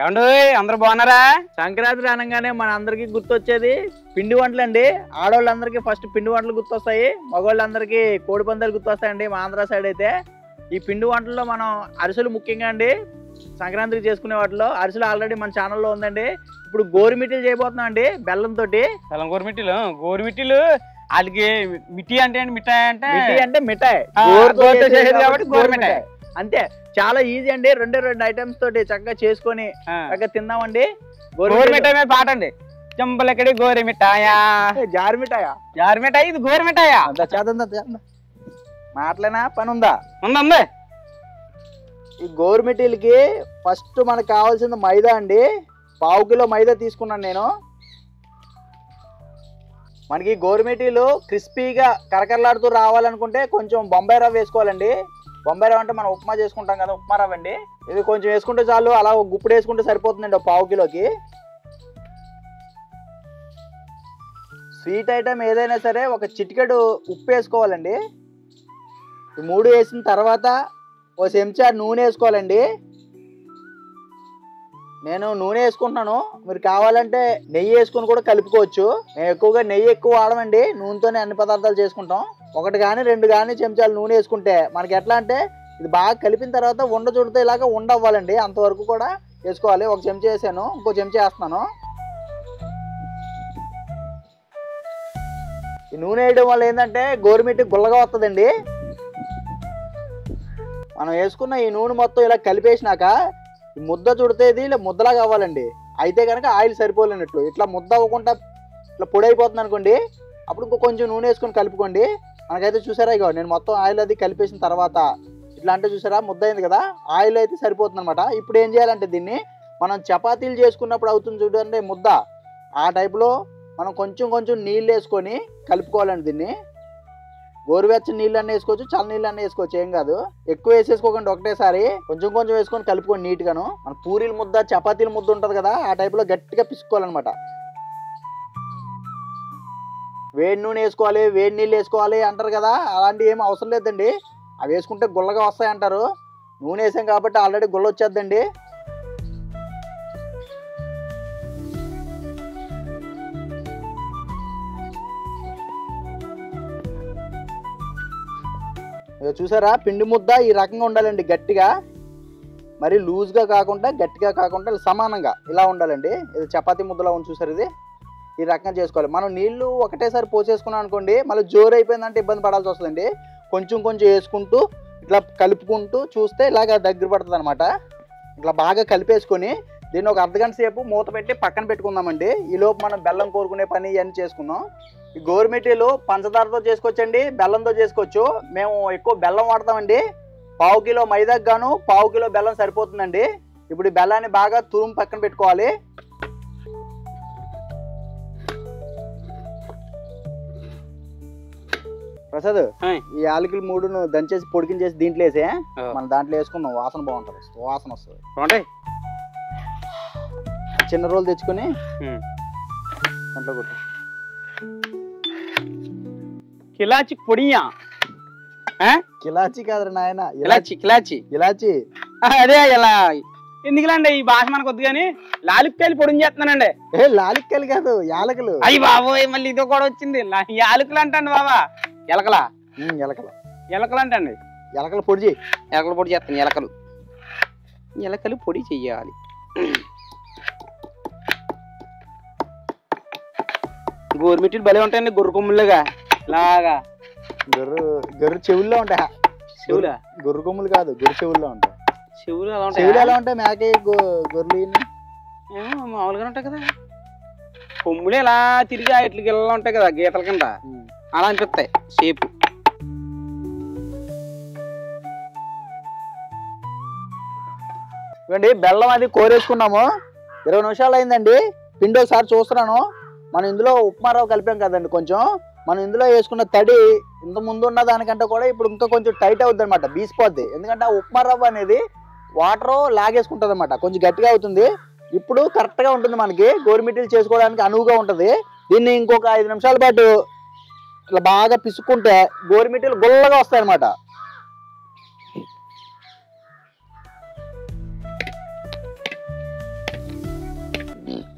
ఏమండి అందరూ బాగున్నారా? సంక్రాంతి అనగానే మన అందరికి గుర్తొచ్చేది పిండి వంటలు అండి. ఆడవాళ్ళందరికీ ఫస్ట్ పిండి వంటలు గుర్తొస్తాయి, మగవాళ్ళందరికీ కోడి పందాలు గుర్తొస్తాయండి. మా ఆంధ్ర సైడ్ అయితే ఈ పిండి వంటల్లో మనం అరిసెలు ముఖ్యంగా అండి సంక్రాంతికి చేసుకునే వాటిలో అరిసెలు ఆల్రెడీ మన ఛానల్లో ఉందండి. ఇప్పుడు గోరుమిటీలు చేయబోతున్నాం అండి బెల్లంతో. బెల్లం గోరుమిటీలు వాళ్ళకి మిఠాయి అంటే మిఠాయి అంటే మిఠాయి కాబట్టి గోరుమిఠాయి అంతే. చాలా ఈజీ అండి. రెండు ఐటమ్స్ తోటి చక్కగా చేసుకొని చక్కగా తిందామండి. గోరుమిఠాయి మీద పాట అండి. చెంపలెక్కడి గోరుమిఠాయా జారుమిఠాయి ఇది గోరుమిఠాయా మాటలేనా పని ఉందా? ఉందండి. ఈ గోరుమిటీలకి ఫస్ట్ మనకు కావాల్సింది మైదా అండి. 1/2 కిలో మైదా తీసుకున్నాను నేను. మనకి గోరుమిటీలు క్రిస్పీగా కరకరలాడుతూ రావాలనుకుంటే కొంచెం బొంబాయి రవ్వ వేసుకోవాలండి. బొంబాయి రవ్వ అంటే మనం ఉప్మా చేసుకుంటాం కదా, ఉప్మా రవ్వ అండి. ఇది కొంచెం వేసుకుంటే చాలు, అలా గుప్పుడు వేసుకుంటే సరిపోతుందండి 1/2 కిలోకి. స్వీట్ ఐటమ్ ఏదైనా సరే ఒక చిటికెడు ఉప్పు వేసుకోవాలండి. ఈ 3 వేసిన తర్వాత ఒక చెంచా నూనె వేసుకోవాలండి. నేను నూనె వేసుకుంటున్నాను, మీరు కావాలంటే నెయ్యి వేసుకుని కూడా కలుపుకోవచ్చు. మేము ఎక్కువగా నెయ్యి ఎక్కువ వాడమండి, నూనెతోనే అన్ని పదార్థాలు చేసుకుంటాం. 1 కానీ 2 కానీ చెంచాలు నూనె వేసుకుంటే మనకి ఎట్లా అంటే ఇది బాగా కలిపిన తర్వాత ఉండ చుడితే ఇలాగా ఉండవ్వాలండి, అంతవరకు కూడా వేసుకోవాలి. 1 చెంచా వేసాను, ఇంకో చెంచా వేస్తున్నాను. ఈ నూనె వేయడం వల్ల ఏంటంటే గోరుమిట్టి గుల్లగా వస్తుందండి. మనం వేసుకున్న ఈ నూనె మొత్తం ఇలా కలిపేసినాక ఈ ముద్ద చుడితేది ఇలా ముద్దలాగా అవ్వాలండి. అయితే కనుక ఆయిల్ సరిపోలేనట్లు. ఇట్లా ముద్ద అవ్వకుండా ఇట్లా పొడి అయిపోతుంది అనుకోండి, అప్పుడు ఇంకో కొంచెం నూనె వేసుకొని కలుపుకోండి. మనకైతే చూసారా ఇక నేను మొత్తం ఆయిల్ అది కలిపేసిన తర్వాత ఇట్లా అంటే చూసారా ముద్ద అయింది కదా, ఆయిల్ అయితే సరిపోతుంది అనమాట. ఇప్పుడు ఏం చేయాలంటే దీన్ని మనం చపాతీలు చేసుకున్నప్పుడు అవుతుంది చూడండి ముద్ద, ఆ టైపులో మనం కొంచెం కొంచెం నీళ్ళు వేసుకొని కలుపుకోవాలండి. దీన్ని గోరువెచ్చని నీళ్ళు అన్నీ వేసుకోవచ్చు, చల్ల నీళ్ళు అన్నీ వేసుకోవచ్చు, ఏం కాదు. ఎక్కువ వేసేసుకోకండి, ఒకటేసారి కొంచెం కొంచెం వేసుకొని కలుపుకోండి నీట్గాను. మన పూరీల ముద్ద చపాతీల ముద్ద ఉంటుంది కదా, ఆ టైపులో గట్టిగా పిసుకోవాలన్నమాట. వేడి నూనె వేసుకోవాలి, వేడి నీళ్ళు వేసుకోవాలి అంటారు కదా, అలాంటివి ఏం అవసరం లేదండి. అవి వేసుకుంటే గుల్లగా వస్తాయంటారు. నూనె వేసాం కాబట్టి ఆల్రెడీ గుల్ల వచ్చేద్దండి. చూసారా పిండి ముద్ద ఈ రకంగా ఉండాలండి, గట్టిగా, మరి లూజ్గా కాకుండా గట్టిగా కాకుండా సమానంగా ఇలా ఉండాలండి. ఇది చపాతీ ముద్దలా ఉంది చూసారు, ఇది ఈ రకంగా చేసుకోవాలి. మనం నీళ్లు ఒకటేసారి పోసేసుకున్నాం అనుకోండి, మళ్ళీ జోరు అయిపోయిందంటే ఇబ్బంది పడాల్సి వస్తుందండి. కొంచెం కొంచెం వేసుకుంటూ ఇట్లా కలుపుకుంటూ చూస్తే ఇలాగ దగ్గర పడుతుంది అనమాట. ఇట్లా బాగా కలిపేసుకొని దీన్ని ఒక అర్ధగంట సేపు మూత పెట్టి పక్కన పెట్టుకుందామండి. ఈలోపు మనం బెల్లం కోరుకునే పని ఇవన్నీ చేసుకుందాం. ఈ గోరుమిటీలు పంచదారతో చేసుకోవచ్చండి, బెల్లంతో చేసుకోవచ్చు. మేము ఎక్కువ బెల్లం వాడతామండి. 1/2 కిలో మైదాకు గాను 1/2 కిలో బెల్లం సరిపోతుందండి. ఇప్పుడు ఈ బెల్లాన్ని బాగా తురుము పక్కన పెట్టుకోవాలి. ప్రసాద్, ఈ యాలకులు 3 దంచేసి పొడికించేసి దీంట్లో వేసే మనం దాంట్లో వేసుకుందాం, వాసన బాగుంటుంది, వాసన వస్తుంది. చిన్న రోలు తెచ్చుకొని దాంట్లో కొట్టు. కిలాచి పొడియా? కిలాచి కాదు నాయన, ఇలాచి. అదే ఇలా ఎందుకులండి ఈ భాష మనకు వద్దు కానీ లాలిక్కాయలు పొడిని చేస్తున్నానండి. లాలిక్కాయలు కాదు, యాలకులు. అయ్యి బాబోయ్, మళ్ళీ ఇదో కూడా వచ్చింది. యాలకులు అంటండి బాబా. ఎలకలా? ఎలకలు అంటండి. ఎలకల పొడి చేయి. ఎలకల పొడి చేస్తాను. ఎలకలు పొడి చెయ్యాలి. గోరుమిటీలు భలే ఉంటాయండి, గొర్రె కొమ్ములుగా లాగా. గొర్రె చెవుల్లో ఉంటాయి. చెవులా? గొర్రె కొమ్ములు కాదు, గొర్రె చెవుల్లో ఉంటాయి. చెవులు ఎలా ఉంటాయి? మేకే గొర్రెలు మామూలుగా ఉంటాయి కదా, కొమ్ములు ఎలా తిరిగి ఇట్లకి ఇలా ఉంటాయి కదా గీతల కింద, అలా అనిపిస్తాయి షేపు. ఇవ్వండి బెల్లం అది కోరేసుకున్నాము. 20 నిమిషాలు అయిందండి. పిండి ఒకసారి చూస్తున్నాను. మనం ఇందులో ఉప్మా రవ్వ కలిపాం కదండి, కొంచెం మనం ఇందులో వేసుకున్న తడి ఇంత ముందు ఉన్న దానికంటే కూడా ఇప్పుడు ఇంకా కొంచెం టైట్ అవుతుంది అనమాట, బీసిపోద్ది. ఎందుకంటే ఆ ఉప్మా రవ్వ అనేది వాటర్ లాగేసుకుంటుంది అనమాట, కొంచెం గట్టిగా అవుతుంది. ఇప్పుడు కరెక్ట్గా ఉంటుంది, మనకి గోరుమిటీలు చేసుకోవడానికి అనువుగా ఉంటుంది. దీన్ని ఇంకొక 5 నిమిషాల పాటు ఇట్లా బాగా పిసుక్కుంటే గోరుమిటీలు గుల్లగా వస్తాయి అనమాట.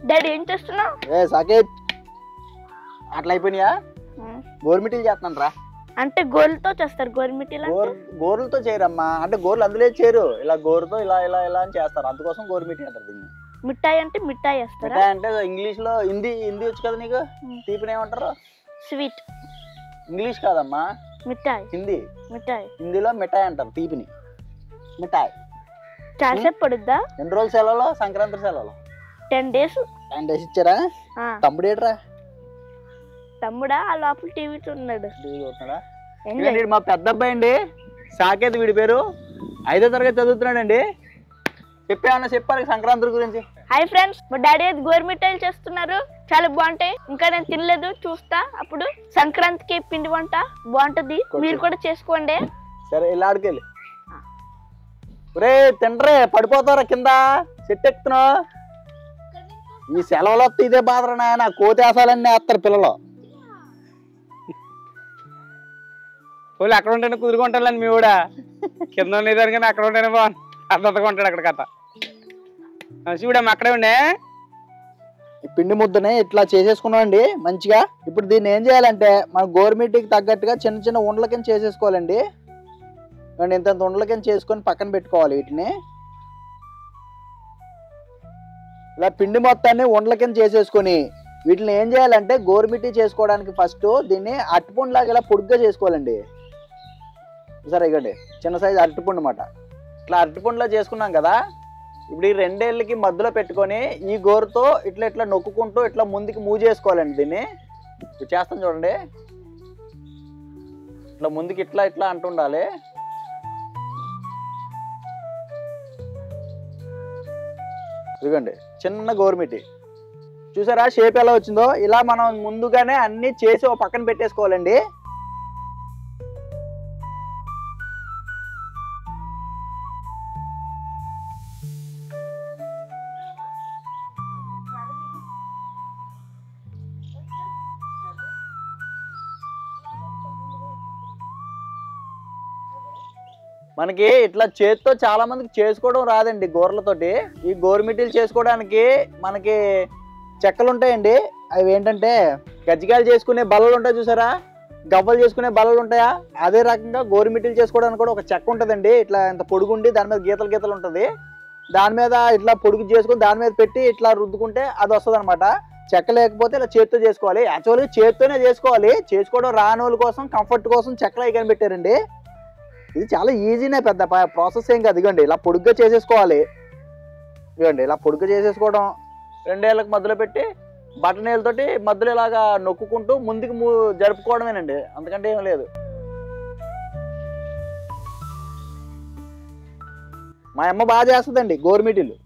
డాడీ ఏం చేస్తున్నావు? ఏ సాకేత్ అట్లా అయిపోయినాయా? గోరుమిటీలు చేస్తున్నాను రా. అంటే గోర్లతో చేస్తారు గోరుమిటీలు. గోర్లతో చేయరమ్మా, అంటే గోర్లు అందులో చేయరు, ఇలా గోరుతో ఇలా ఇలా ఇలా అని చేస్తారు, అందుకోసం గోరుమిటీ అంటారు దీన్ని. మిఠాయి అంటే మిఠాయి వేస్తారా? మిఠాయి అంటే ఇంగ్లీష్ లో హిందీ వచ్చు కదా నీకు, తీపిని ఏమంటారు? స్వీట్. ఇంగ్లీష్ కాదమ్మా, మిఠాయి. హిందీ. మిఠాయి. హిందీలో మిఠాయి అంటారు తీపిని, మిఠాయి. చాలాసేపు పడుద్దా? ఎన్ని రోజులు సెలవులో? సంక్రాంతి సెలవులో 10 days. 10 days ఇచ్చారా? తమ్ముడు ఏట్రా? తమ్ముడా ఆ లోపల టీవీ చూస్తున్నాడు. మా పెద్ద అబ్బాయి అండి సాకేత్, వీడి పేరు 5వ తరగతి చదువుతున్నాడండి. చెప్పేమన్నా చెప్పాలి సంక్రాంతి గురించి? హాయ్ ఫ్రెండ్స్, మా డాడీ అయితే గోరుమిఠాయిలు చేస్తున్నారు, చాలా బాగుంటాయి. ఇంకా నేను తినలేదు, చూస్తా. అప్పుడు సంక్రాంతికి పిండి వంట బాగుంటది, మీరు కూడా చేసుకోండి. సరే ఇలా ఆడుకెళ్ళి. రే తిండ్రే, పడిపోతారా కింద, చెట్టు ఎక్కుతున్నావు. ఈ సెలవులు వస్తే ఇదే బాధరా నాయన, కోతేసాలన్నీ వేస్తారు పిల్లలు. వాళ్ళు అక్కడ ఉంటేనే కుదురుకుంటాను మీ కూడా, కింద ఉండేదాని కానీ అక్కడ ఉంటేనే బాగుంది, అర్థంగా ఉంటాడు అక్కడ కథ. శివుడమ్మ అక్కడే ఉండే. ఈ పిండి ముద్దనే ఇట్లా చేసేసుకున్నామండి మంచిగా. ఇప్పుడు దీన్ని ఏం చేయాలంటే మన గోరుమిటీకి తగ్గట్టుగా చిన్న చిన్న ఉండల కింద చేసేసుకోవాలండి. ఇంత ఉండల కింద చేసుకొని పక్కన పెట్టుకోవాలి. వీటిని ఇలా పిండి మొత్తాన్ని ఉండల కింద చేసేసుకొని వీటిని ఏం చేయాలంటే గోరుమిటీ చేసుకోవడానికి ఫస్ట్ దీన్ని అరటిపండులాగా ఇలా పొడుగ్గా చేసుకోవాలండి. సరే ఇవ్వండి, చిన్న సైజు అరటిపండు అన్నమాట. ఇట్లా అరటిపండులా చేసుకున్నాం కదా, ఇప్పుడు ఈ 2 ఏళ్ళకి మధ్యలో పెట్టుకొని ఈ గోరుతో ఇట్లా ఇట్లా నొక్కుంటూ ఇట్లా ముందుకు మూవ్ చేసుకోవాలండి. దీన్ని ఇప్పుడు చేస్తాం చూడండి, ఇట్లా ముందుకు ఇట్లా ఇట్లా అంటుండాలి. ఇదిగోండి చిన్న గోరుమిటీ, చూసారా షేప్ ఎలా వచ్చిందో? ఇలా మనం ముందుగానే అన్ని చేసి ఒక పక్కన పెట్టేసుకోవాలండి. మనకి ఇట్లా చేతితో చాలా మందికి చేసుకోవడం రాదండి గోర్లతోటి. ఈ గోరుమిటీలు చేసుకోవడానికి మనకి చెక్కలు ఉంటాయండి. అవి ఏంటంటే గజ్జికాయలు చేసుకునే బల్లలు ఉంటాయి చూసారా, గవ్వలు చేసుకునే బల్లలు ఉంటాయా, అదే రకంగా గోరుమిటీలు చేసుకోవడానికి కూడా ఒక చెక్క ఉంటుందండి. ఇట్లా ఇంత పొడుగుండి దాని మీద గీతలు గీతలు ఉంటుంది, దాని మీద ఇట్లా పొడుగు చేసుకుని దాని మీద పెట్టి ఇట్లా రుద్దుకుంటే అది వస్తుంది అనమాట. చెక్క లేకపోతే ఇలా చేతితో చేసుకోవాలి. యాక్చువల్గా చేతితోనే చేసుకోవాలి, చేసుకోవడం రాని వాళ్ళ కోసం కంఫర్ట్ కోసం చెక్కలు అవి కనిపెట్టారండి. ఇది చాలా ఈజీనే, పెద్ద ప్రాసెస్ ఏం కాదు. ఇదిగోండి ఇలా పొడుగ్గా చేసేసుకోవాలి. ఇదిగోండి ఇలా పొడుగ్గా చేసేసుకోవడం, 2 ఏళ్ళకి మధ్యలో పెట్టి బటన్ ఏళ్ళతోటి మధ్యలో ఇలాగా నొక్కుంటూ ముందుకు జరుపుకోవడమేనండి, అంతకంటే ఏం లేదు. మా అమ్మ బాగా చేస్తుందండి గోరుమిటీలు.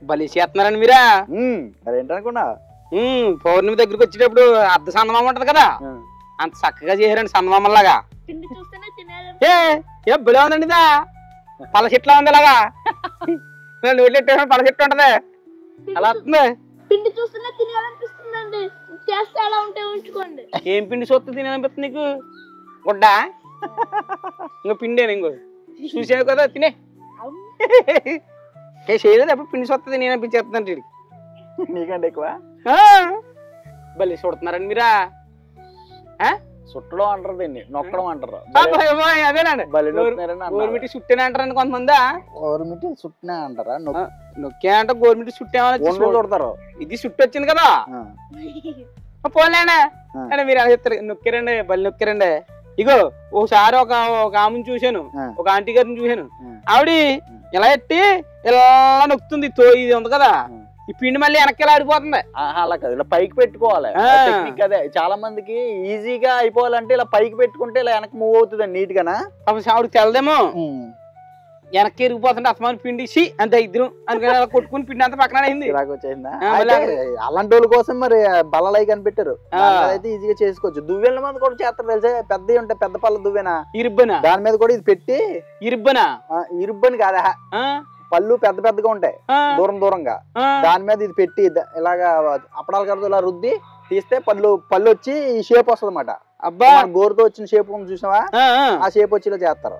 బలి చేస్తున్నారండి మీరా? మరి ఏంటనుకున్నా, పౌర్ణమి దగ్గరికి వచ్చేటప్పుడు అర్ధ సందమామ ఉంటది కదా, అంత చక్కగా చేశారండి సందమామలాగా. పిండి చూస్తేనే తినాలి. ఏ బలి ఉందండి, ఇదా పళ్ళ చెట్లా ఉంది ఇలాగా, పళ్ళ చెట్టు ఉంటది అలా వస్తుంది. పిండి చూస్తేనే తినాలనిపిస్తుందండి, చేస్తే అలా ఉంటే ఉంచుకోండి. ఏం పిండి చూస్తే తినాలనిపిస్తుంది నీకు? గుడ్డా ఇంకో పిండేను, ఇంకో చూసావు కదా తినే చేయలేదు. అప్పుడు పిండి చూస్తుంది నేను అనిపించేస్తుందండి. నీకంటే ఎక్కువ బలి చూడుతున్నారండి మీరా? చుట్టడం అంటారు దీన్ని, నొక్కడం అంటారు. అదేనండి గోరుమిటీ చుట్టేనే అంటారండి కొంతమంది. గోరుమిటీ చుట్టినా అంటారా? నొక్కే అంటే గోరుమిటీ చుట్టేమని చూడతారు. ఇది చుట్టు వచ్చింది కదా పోలేండి అంటే మీరు అలా చెప్తారు. నొక్కారండి, బలి నొక్కారండి. ఇగో ఒకసారి ఒక ఆమెను చూశాను, ఒక ఆంటీ గారిని చూశాను. ఆవిడ ఇలా ఎట్టి ఇలా నొక్కుతుంది, ఇది ఉంది కదా, ఈ పిండి మళ్ళీ వెనక్కి ఆడిపోతుంది. అలా కదా, ఇలా పైకి పెట్టుకోవాలి. టెక్నిక్ అదే. చాలా మందికి ఈజీగా అయిపోవాలంటే ఇలా పైకి పెట్టుకుంటే ఇలా వెనక్కి మూవ్ అవుతుంది నీట్ గానా. ఆవిడకి తెలదేమో, వెనక్కి ఎరిగిపోతుంటే అసమాన్ పిండి అంతే ఇద్దరు అందుకని అలా కొట్టుకుని పిండి అంతా పక్కన అయింది. అలాంటి వాళ్ళ కోసం మరి బల్లలు అయి కనిపెట్టారు, అయితే ఈజీగా చేసుకోవచ్చు. దువ్వెల మీద కూడా చేస్తారు తెలుసా, పెద్దవి ఉంటాయి, పెద్ద పళ్ళ దువ్వెనా, ఇరుబ్బనా, దాని మీద కూడా ఇది పెట్టి ఇరుబ్బని కాదా, పళ్ళు పెద్ద పెద్దగా ఉంటాయి దూరం దూరంగా, దాని మీద ఇది పెట్టి ఇలాగా అప్పడాలు కడుతూ ఇలా రుద్ది తీస్తే పళ్ళు వచ్చి ఈ షేప్ వస్తుంది అనమాట. అబ్బా గోరుతో వచ్చిన షేప్ చూసావా, ఆ షేప్ వచ్చి ఇలా చేస్తారు.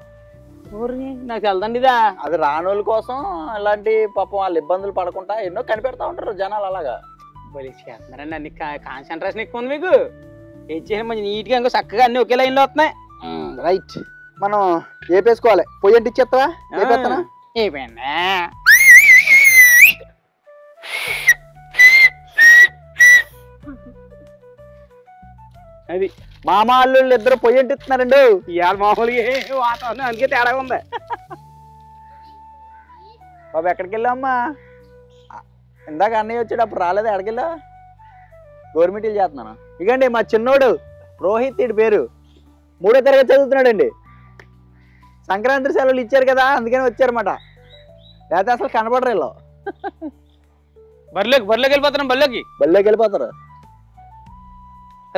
నాకు వెళ్దండి ఇదా. అది రానోళ్ళ కోసం అలాంటి పాపం వాళ్ళు ఇబ్బందులు పడకుండా ఎన్నో కనిపెడతా ఉంటారు జనాలు అలాగా. బలి చేస్తున్నారండి, అన్ని కాన్సన్ట్రేషన్ ఎక్కువ ఉంది మీకు. ఏం చేయాలి మంచి నీట్గా ఇంకా చక్కగా అన్ని ఒకే లైన్లో వస్తున్నాయి. రైట్, మనం ఏపేసుకోవాలి. పొయ్యి అంటే ఇచ్చేస్తావా? ఏపేస్తానా? ఏమైనా అది మామ అల్లుళ్ళు ఇద్దరు పొయ్యి అంటే ఇస్తున్నారండి. ఇవాళ మామూలుగా వాతావరణం అందుకే తేడా ఉంది. బాబు ఎక్కడికి వెళ్ళామ్మా? ఇందాక అన్నయ్య వచ్చాడు, అప్పుడు రాలేదు. ఎక్కడికి వెళ్ళా? గవర్నమెంట్ చేస్తున్నాను. ఇకండి మా చిన్నోడు రోహిత్, ఇటు పేరు, 3వ తరగతి చదువుతున్నాడండి. సంక్రాంతి సెలవులు ఇచ్చారు కదా, అందుకని వచ్చారన్నమాట. లేకపోతే అసలు కనపడరు వీళ్ళు. బరిలోకి వెళ్ళిపోతున్నాం. బళ్ళోకి వెళ్ళిపోతారు.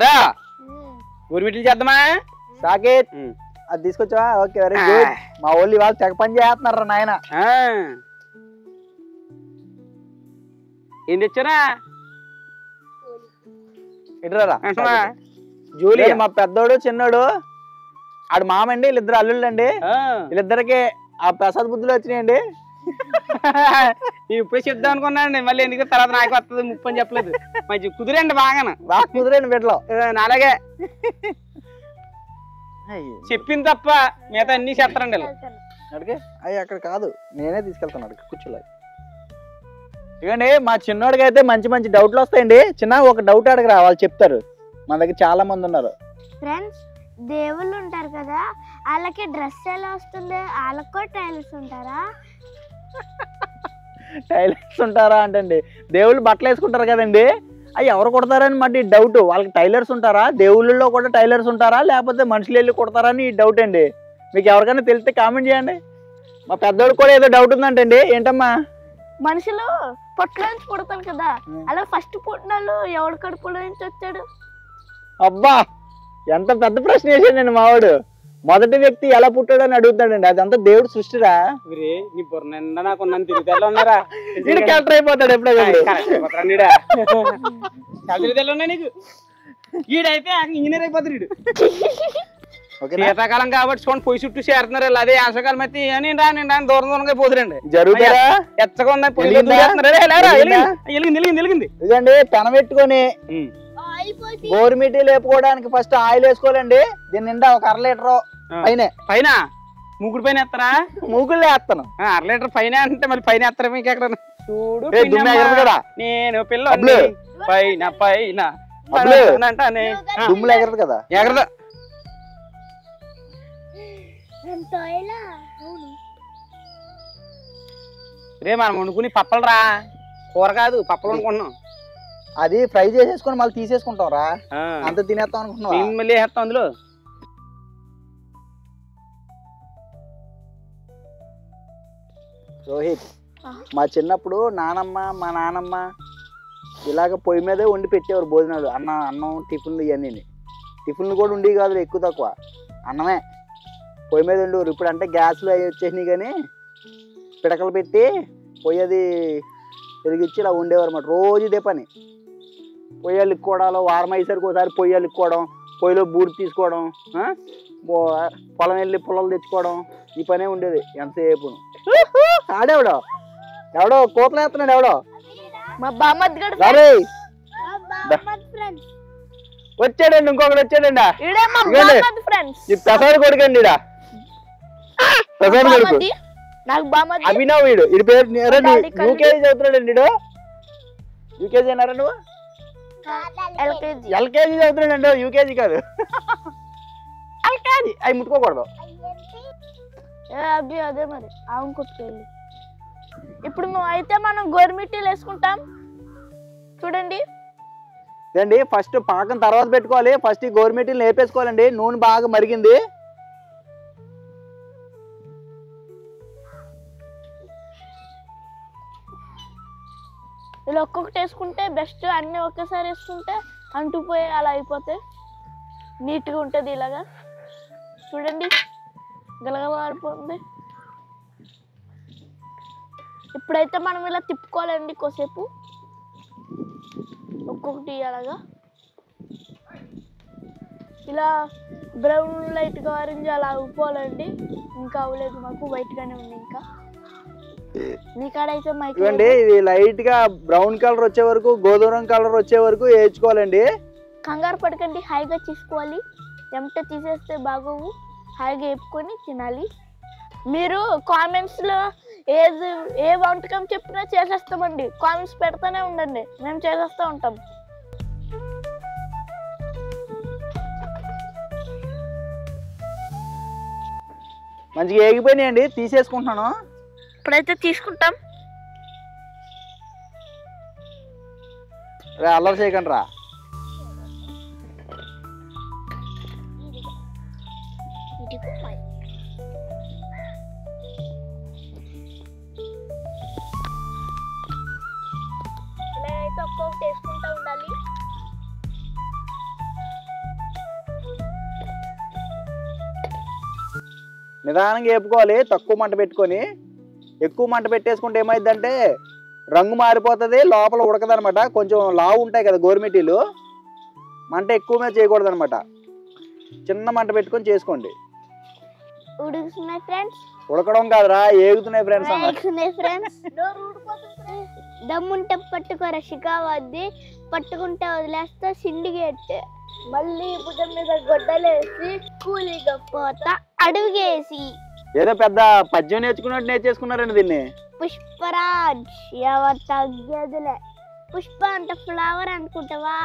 రా ఊరిమిట్లు చేద్దామా? సాకేత్ అది తీసుకొచ్చావా? Okay, very good. మా వాళ్ళు ఇవాళ తెగ పని చేస్తున్నారు నాయన. ఏం తెచ్చారా? ఇటురా. జోలి మా పెద్దోడు చిన్నోడు ఆడు మామండి, వీళ్ళిద్దరు అల్లుళ్ళు అండి. వీళ్ళిద్దరికి ఆ ప్రసాద్ బుద్ధులు వచ్చినాయండి. ఇప్పుడు చెప్దాం అనుకున్నాండి, మళ్ళీ ఎందుకు తర్వాత నాకు వస్తుంది ముప్పు అని చెప్పలేదు. మంచి కుదిరండి, బాగా కుదిరండి బిడ్డలో. అలాగే చెప్పింది తప్ప మిగతా అన్ని చేస్తారండి. అడిగే అయ్యి అక్కడ కాదు, నేనే తీసుకెళ్తాను. అడిగి కూర్చోలేదు. ఇకండి మా చిన్నోడికి అయితే మంచి మంచి డౌట్లు వస్తాయండి. చిన్న ఒక డౌట్ అడగరా, వాళ్ళు చెప్తారు. మన దగ్గర చాలా మంది ఉన్నారు. ఫ్రెండ్స్, దేవుళ్ళు ఉంటారు కదా, వాళ్ళకి డ్రెస్ ఎలా వస్తుంది? వాళ్ళకి కూడా టైలర్స్ ఉంటారా? టైలర్స్ ఉంటారా అంటే దేవుళ్ళు బట్టలు వేసుకుంటారు కదండి, అవి ఎవరు కుడతారని మరి డౌట్. వాళ్ళకి టైలర్స్ ఉంటారా? దేవుళ్ళలో కూడా టైలర్స్ ఉంటారా, లేకపోతే మనుషులు వెళ్ళి కుడతారా అని డౌట్ అండి. మీకు ఎవరికైనా తెలిస్తే కామెంట్ చేయండి. మా పెద్దోడికి కూడా ఏదో డౌట్ ఉందంటండి. ఏంటమ్మా? మనుషులు పొట్టులో నుంచి పుడతారు కదా, అలా ఫస్ట్ పుట్టినాళ్ళు ఎవడు కడుపులో నుంచి వచ్చాడు? అబ్బా, ఎంత పెద్ద ప్రశ్న వేసాడండి మావాడు. మొదటి వ్యక్తి ఎలా పుట్టాడని అడుగుతాడండి. అదంతా దేవుడు సృష్టిరా. నీ బుర్ర నిండా నాకు తిరుగుతాలో ఉన్నారా? క్యారెక్టర్ అయిపోతాడు ఎప్పుడైతే. ఉన్నాయి నీకు. ఈడైతే ఇంజనీర్ అయిపోతాడు. వీడు శీతాకాలం కాబట్టి చూడండి పొయ్యి చుట్టూ చేరుతున్నారు. అదే ఆశకాలం అయితే అని దూరం దూరంగా పోతురండి. జరుగుతారా? ఎచ్చగా ఉన్నాయి పొయ్యి. ఇదండి పెనబెట్టుకొని గోరుమిటి లేపుకోవడానికి ఫస్ట్ ఆయిల్ వేసుకోవాలండి. దీని నిండా ఒక 1/2 లీటర్ పైన ముగ్గురు పైన ఎత్తరా? మూగుళ్ళు వేస్తాను. 1/2 లీటర్ పైన అంటే మళ్ళీ పైన ఎత్తరా? మీకు ఎక్కడ చూడు కదా, నేను పిల్లలు పైన పైన దుమ్ములు ఎగరదు కదా. ఎగరదు. రే మనం వండుకుని పప్పలు రా, కూర కాదు పప్పలు వండుకుంటున్నాం. అది ఫ్రై చేసేసుకొని మళ్ళీ తీసేసుకుంటాం రా, అంత తినేస్తాం అనుకుంటున్నాం. మళ్ళీ వేస్తాం అందులో. రోహిత్, మా చిన్నప్పుడు నానమ్మ మా నానమ్మ ఇలాగ పొయ్యి మీదే వండి పెట్టేవారు భోజనాలు. అన్నం టిఫిన్లు ఇవన్నీ. టిఫిన్లు కూడా ఉండేవి కాదు, ఎక్కువ తక్కువ అన్నమే పొయ్యి మీద ఉండేవారు. ఇప్పుడు అంటే గ్యాస్లు అవి వచ్చేసినాయి, కానీ పిడకలు పెట్టి పొయ్యి అది తిరిగిచ్చి ఇలా ఉండేవారు అన్నమాట. రోజు ఇదే పని. పొయ్యలు ఎక్కువడాలో వారం అయ్యేసరికి ఒకసారి పొయ్యలు ఎక్కువడం, పొయ్యిలో బూడి తీసుకోవడం, పొలం వెళ్ళి పొలాలు తెచ్చుకోవడం, ఈ పనే ఉండేది ఎంతసేపు. ఆడేవాడో ఎవడో కోతలు వేస్తున్నాడు. ఎవడో మా బామ్మద్ గడు వచ్చాడండి, ఇంకొకటి వచ్చాడండి. ఫ్రెండ్స్ ఈ ప్రసాద్ కొడుకండి. ప్రసాద్ కొడుకు అభినవ్. వీడు ఇది పేరు యూకేజీ చదువుతున్నాడండి. యూకేజీ అన్నారా నువ్వు? ఎల్కేజీ చదువుతున్నాడు. యూకేజీ కాదు, ఎల్కేజీ. అవి ముట్టుకోకూడదు. అదే మరి అవును కొట్టుకెళ్ళి. ఇప్పుడు అయితే మనం గోరుమిట్టీలు వేసుకుంటాం చూడండి. ఇదండి ఫస్ట్ పాకం తర్వాత పెట్టుకోవాలి. ఫస్ట్ ఈ గోరుమిట్టీలు వేపేసుకోవాలండి. నూనె బాగా మరిగింది. ఇలా ఒక్కొక్కటి వేసుకుంటే బెస్ట్. అన్నీ ఒకేసారి వేసుకుంటే అంటుపోయి అలా అయిపోతాయి. నీట్గా ఉంటుంది. ఇలాగా చూడండి, గలగల ఆడిపోతుంది. ఇప్పుడైతే మనం ఇలా తిప్పుకోవాలండి కొద్దిసేపు, ఒక్కొక్కటి అలాగా. ఇలా బ్రౌన్ లైట్గా ఆరెంజ్ అలా అయిపోవాలండి. ఇంకా అవ్వలేదు మాకు, వైట్గానే ఉంది. ఇంకా మీ కాడ అయితే ఇవ్వండి, ఇది లైట్ గా బ్రౌన్ కలర్ వచ్చే వరకు, గోధుమ కలర్ వచ్చే వరకు వేయించుకోవాలండి. కంగారు పడకండి, హాయిగా తీసుకోవాలి. చెమట తీసేస్తే బాగోవు, హాయిగా వేపుకొని తినాలి. మీరు కామెంట్స్లో ఏ వంటకం చెప్పినా చేసేస్తామండి. కామెంట్స్ పెడతానే ఉండండి, మేము చేసేస్తూ ఉంటాం. మంచిగా ఏగిపోయినాయండి, తీసేసుకుంటున్నాను. ఇప్పుడైతే తీసుకుంటాం. అల్లరి చేయకండి రా. ఇలా అయితే ఒక్కొక్కటి వేసుకుంటూ ఉండాలి. నిదానంగా వేపుకోవాలి, తక్కువ మంట పెట్టుకొని. ఎక్కువ మంట పెట్టేసుకుంటే ఏమైందంటే రంగు మారిపోతుంది, లోపల ఉడకదనమాట. కొంచెం లావు ఉంటాయి కదా గోరుమిటీలు, మంట ఎక్కువ మీద చేయకూడదు అనమాట. చిన్న మంట పెట్టుకొని చేసుకోండి. ఉడుకుతున్నాయి ఫ్రెండ్స్. ఉడకడం కాదురా, ఏగుతున్నాయి ఫ్రెండ్స్ అన్న. ఉడుకుతున్నాయి ఫ్రెండ్స్. దమ్ముంటే పట్టుకోరా షికావద్ది, పట్టుకుంటే వదిలేస్తా సిండిగేట్. మళ్ళీ బుధం మీద గొడ్డలేసి కూలీగా పోతా అడుగేసి. ఏదో పెద్ద పద్యం నేర్చుకున్నట్టు నేర్చేసుకున్నారండి దీన్ని. పుష్పరాజ్ ఎవరు తగ్గదులే. పుష్ప అంటే ఫ్లవర్ అనుకుంటావా?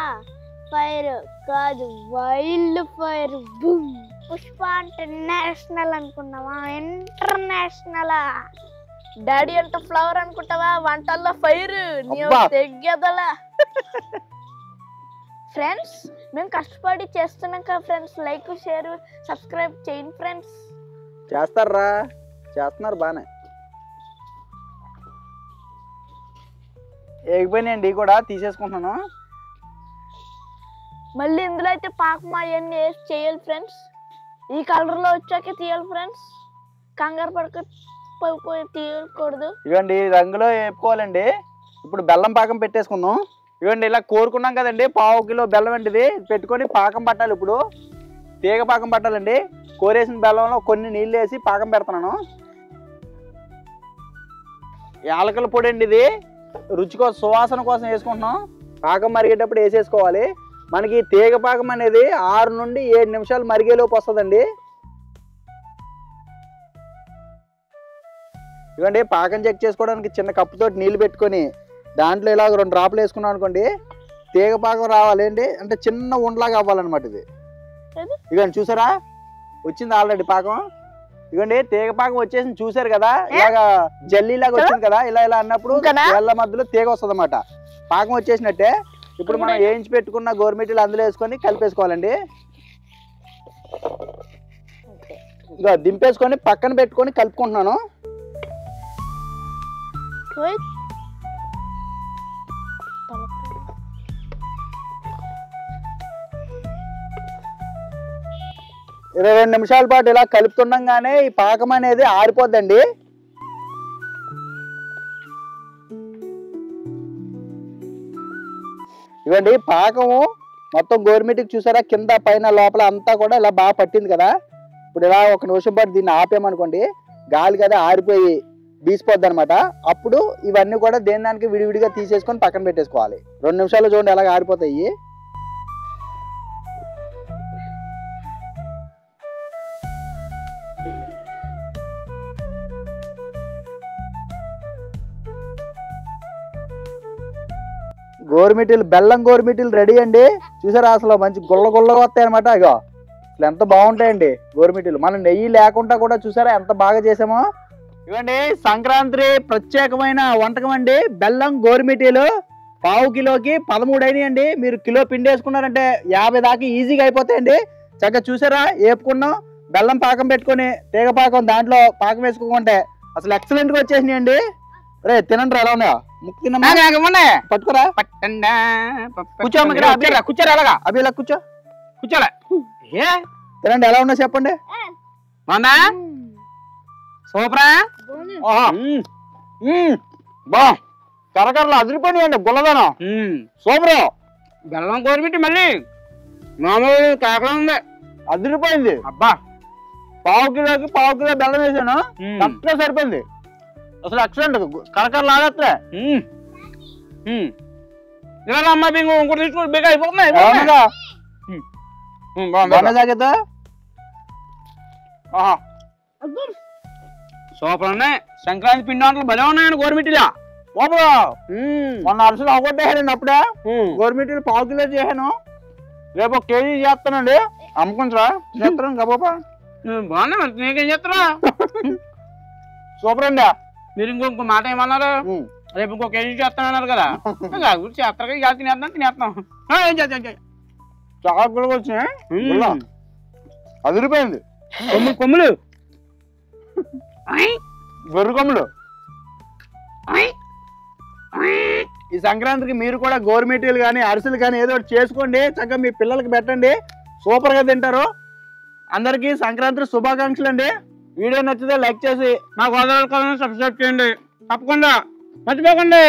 ఫైర్ కాదు, వైల్డ్ ఫైర్. బూమ్. పుష్ప అంటే నేషనల్ అనుకున్నావా? ఇంటర్నేషనల్. డాడీ అంటే ఫ్లవర్ అనుకుంటావా? వంటల్లో ఫైర్. తెగ్గదలా. ఫ్రెండ్స్, మేము కష్టపడి చేస్తున్నాం కదా ఫ్రెండ్స్. లైక్, షేర్, సబ్స్క్రైబ్ చేయండి ఫ్రెండ్స్. చేస్తారా? చేస్తున్నారు బానే. ఏగిపోయినాయండి కూడా, తీసేసుకుంటున్నాను. మళ్ళీ ఇందులో అయితే పాకం అవన్నీ వేసి చేయాలి ఫ్రెండ్స్. ఈ కలర్లో వచ్చాకే తీయాలి ఫ్రెండ్స్. కంగారు పడక తీయకూడదు. ఇవ్వండి, రంగులో వేపుకోవాలండి. ఇప్పుడు బెల్లం పాకం పెట్టేసుకుందాం. ఇవ్వండి, ఇలా కోరుకున్నాం కదండి, 1/2 కిలో బెల్లం అండి పెట్టుకొని పాకం పట్టాలి. ఇప్పుడు తీగ పాకం పట్టాలండి. కోరేసిన బెల్లంలో కొన్ని నీళ్ళు వేసి పాకం పెడుతున్నాను. యాలకుల పొడి అండి ఇది, రుచి కోసం, సువాసన కోసం వేసుకుంటున్నాం. పాకం మరిగేటప్పుడు వేసేసుకోవాలి. మనకి తీగ పాకం అనేది 6 నుండి 7 నిమిషాలు మరిగేలోపు వస్తుందండి. ఇవ్వండి, పాకం చెక్ చేసుకోవడానికి చిన్న కప్పుతోటి నీళ్ళు పెట్టుకొని దాంట్లో ఇలా 2 డ్రాపులు వేసుకున్నాం అనుకోండి, తీగ పాకం రావాలి అండి. అంటే చిన్న ఉండలాగా అవ్వాలన్నమాట ఇది. ఇవ్వండి, చూసారా వచ్చింది ఆల్రెడీ పాకం. ఇవ్వండి, తీగ పాకం వచ్చేసి చూసారు కదా, ఇలాగా జల్లీలాగా వచ్చింది కదా. ఇలా ఇలా అన్నప్పుడు వేళ్ళ మధ్యలో తీగ వస్తుంది అన్నమాట. పాకం వచ్చేసినట్టే. ఇప్పుడు మనం వేయించి పెట్టుకున్న గోరుమిటీలు అందులో వేసుకొని కలిపేసుకోవాలండి. ఇక దింపేసుకొని పక్కన పెట్టుకొని కలుపుకుంటున్నాను. ఇరవై 2 నిమిషాల పాటు ఇలా కలుపుతుండగానే ఈ పాకం అనేది ఆరిపోద్దండి. ఇవ్వండి, పాకము మొత్తం గోరుమిటీకి చూసారా, కింద పైన లోపల అంతా కూడా ఇలా బాగా పట్టింది కదా. ఇప్పుడు ఇలా 1 నిమిషం పాటు దీన్ని ఆపేమనుకోండి, గాలి కదా ఆరిపోయి బీసిపోద్ది అనమాట. అప్పుడు ఇవన్నీ కూడా దానికి విడివిడిగా తీసేసుకొని పక్కన పెట్టేసుకోవాలి. 2 నిమిషాలు చూడండి ఎలాగ ఆరిపోతాయి. గోరుమిటీలు, బెల్లం గోరుమిటీలు రెడీ అండి. చూసారా, అసలు మంచి గుల్ల గుల్లగా వస్తాయి అనమాట. ఇగో అసలు ఎంత బాగుంటాయండి గోరుమిటీలు. మనం నెయ్యి లేకుండా కూడా చూసారా ఎంత బాగా చేసామో. ఇవ్వండి, సంక్రాంతి ప్రత్యేకమైన వంటకం అండి, బెల్లం గోరుమిటీలు. 1/2 కిలోకి 13 అయినాయండి. మీరు కిలో పిండి వేసుకున్నారంటే 50 దాకా ఈజీగా అయిపోతాయండి. చక్కగా చూసారా వేపుకున్నాం. బెల్లం పాకం పెట్టుకొని తీగ పాకం దాంట్లో పాకం వేసుకుంటే అసలు ఎక్సలెంట్ గా వచ్చేసినాయండి. రే తినండి, ఎలా ఉన్నాయా? ముక్కు తిన్నా పట్టుకోరా, కూర్చోరా అలాగా. అవి ఇలా కూర్చోలే. తినండి, ఎలా ఉన్నా చెప్పండి. సూపరా, బా కరకరలు అదిరిపోయినాయండి. గుల్లదనం సూపరు. బెల్లం కోరిపెట్టి మళ్ళీ మామూలు కాకలా ఉంది. అదిరిపోయింది. అబ్బా పావు కిలో బెల్లం వేసాను, కరెక్ట్ గా సరిపోయింది. అసలు ఎక్సలెంట్, కరకర లాగట్లే. ఇలా అమ్మా ఇంకోటి తీసుకో, బేగా అయిపోతున్నాయి. జాగ్రత్త. సూపర్ ఉన్నాయి. సంక్రాంతి పిండి వంటలు భలే ఉన్నాయండి గోరుమిట్టిలా. మొన్న అరసలు అవగొట్టేసానండి అప్పుడే. గోరుమిట్టిలు పావు కిలో చేశాను, రేపు 1 కేజీ చేస్తానండి. అమ్ముకుంటారా? చేస్తాను గబాపా. బాగున్నా మరి, నీకేం చేస్తారా? సూపర్ అండి. మీరు ఇంకో మాట ఏమన్నారు? రేపు ఇంకో కేజీ చేస్తానన్నారు కదా. చేస్తారు కదా, తినేస్తాం. ఏం చేస్తాం? చాలా గుళ్ళకి వచ్చినాయి, అదిరిపోయింది. కొమ్ములు గొర్రె కొమ్ములు. ఈ సంక్రాంతికి మీరు కూడా గోరుమిటీలు కానీ అరిసెలు కానీ ఏదో ఒకటి చేసుకోండి, చక్కగా మీ పిల్లలకి పెట్టండి, సూపర్ గా తింటారు. అందరికీ సంక్రాంతి శుభాకాంక్షలు అండి. వీడియో నచ్చితే లైక్ చేసి మా గోదావరి సబ్స్క్రైబ్ చేయండి, తప్పకుండా మర్చిపోకండి.